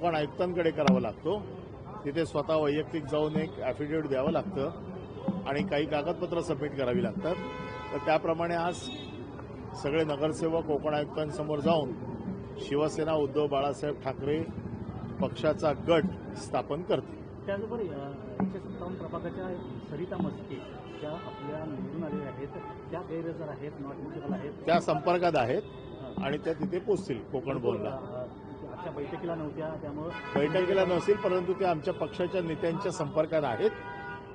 कोकण आयुक्तांकडे करावा लागतो. तिथे स्वतः वैयक्तिक जाऊन एक ॲफिडेव्हिट द्यावं लागतं आणि काही कागदपत्र सबमिट करावी लागतात. तर त्याप्रमाणे आज सगळे नगरसेवक कोकण आयुक्तांसमोर जाऊन शिवसेना उद्धव बाळासाहेब ठाकरे पक्षाचा गट स्थापन करतील. त्याचबरोबर 157 प्रभागाच्या सरिता मस्के त्या आपल्या निवडून आलेल्या आहेत, त्या गैरहजर आहेत, नॉट म्युनिसिपल आहेत, त्या संपर्कात आहेत आणि त्या तिथे पोहोचतील कोकण भवनला. आजच्या बैठकीला नव्हत्या, त्यामुळे बैठकीला नसेल, परंतु त्या आमच्या पक्षाच्या नेत्यांच्या संपर्कात आहेत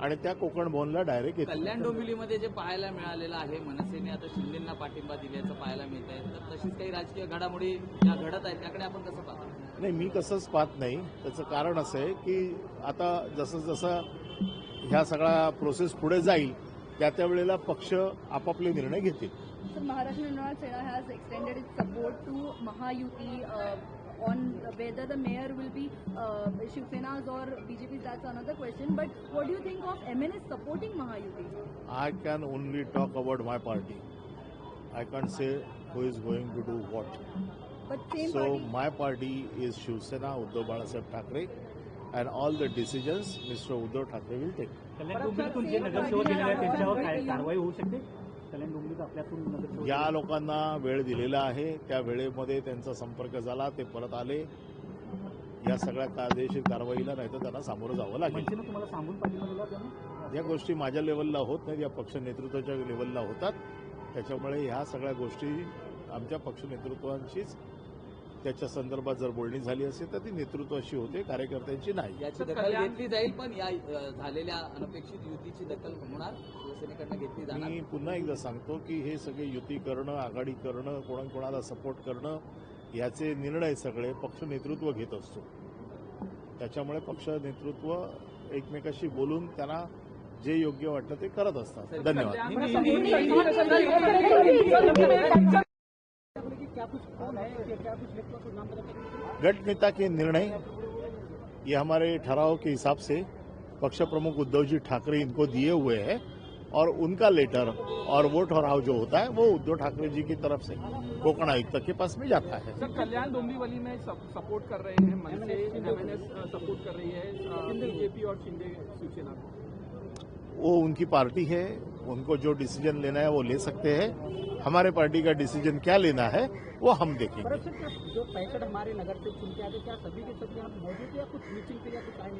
आणि त्या कोकण भवनला डायरेक्ट येतील. कल्याण डोंबिवलीमध्ये जे पाहायला मिळालेलं आहे, मनसेने आता शिंदेंना पाठिंबा दिल्याचं पाहायला मिळत आहे, तर तशीच काही राजकीय घडामोडी ज्या घडत आहेत त्याकडे आपण कसं पाहतो? नाही, मी कसंच पाहत नाही. त्याचं कारण असं आहे की आता जसं जसं ह्या सगळा प्रोसेस पुढे जाईल त्या वेळेला पक्ष आपापले निर्णय घेतील. So Maharashtra Nirmal Sena has extended its support to Mahayuti on whether the mayor will be Shiv Sena's or BJP's. That's another question. But what do you think of MNS supporting Mahayuti? I can only talk about my party. I can't say who is going to do what. But same So party. my party is Shiv Sena, Uddhav Balasaheb Thackeray, and all the decisions Mr. Uddhav Thackeray will take. कल्याण डोंबिवलीतून जे नगरसेवक गेलेले आहेत त्यांच्यावर काय कारवाई होऊ शकते? कल्याण डोंबिवलीत आपल्यातून नगरसेवक ज्या लोकांना वेळ दिलेला आहे त्या वेळेमध्ये त्यांचा संपर्क झाला, ते परत आले, या सगळ्या कायदेशीर कारवाईला नाही तर त्यांना सामोरं जावं लागेल. मनसेनं तुम्हाला सांगून पाठिंबा दिला त्यांना? या गोष्टी माझ्या लेवलला होत नाहीत, या पक्ष नेतृत्वाच्या लेवलला होतात. त्याच्यामुळे ह्या सगळ्या गोष्टी आमच्या पक्ष नेतृत्वांशीच त्याच्या संदर्भात जर बोलणी झाली असेल तर ती नेतृत्वाशी होते, कार्यकर्त्यांची नाही. याची दखल घेतली जाईल, पण या झालेल्या अनपेक्षित युतीची दखल होणार शिवसेनेकडनं घेतली जाणार. मी पुन्हा एकदा सांगतो की हे सगळे युती करणं, आघाडी करणं, कोणाकोणाला सपोर्ट करणं याचे निर्णय सगळे पक्ष नेतृत्व घेत असतो. त्याच्यामुळे पक्ष नेतृत्व एकमेकाशी बोलून त्यांना जे योग्य वाटतं ते करत असतात. धन्यवाद. गट नेता के निर्णय ये हमारे ठहराव के हिसाब से पक्ष प्रमुख उद्धव जी ठाकरे इनको दिए हुए हैं और उनका लेटर और वो ठहराव जो होता है वो उद्धव ठाकरे जी की तरफ से कोकण आयुक्त के पास में जाता है. सर, कल्याण डोंबिवली में सपोर्ट कर रहे हैं मनसे, एमएनएस सपोर्ट कर रही है बीजेपी और शिंदे शिवसेना को. वो उनकी पार्टी है, उनको जो डिसीजन लेना है वो ले सकते हैं. हमारे पार्टी का डिसीजन क्या लेना है वो हम देखेंगे. जो 65 हमारे नगर से चुन के आगे, क्या सभी के सभी यहाँ मौजूद या कुछ मीटिंग के लिए कुछ आए?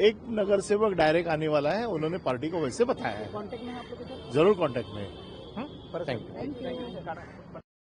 एक नगर सेवक डायरेक्ट आने वाला है, उन्होंने पार्टी को वैसे बताया है. कॉन्टेक्ट में आप लोग जरूर कांटेक्ट में. Thank you.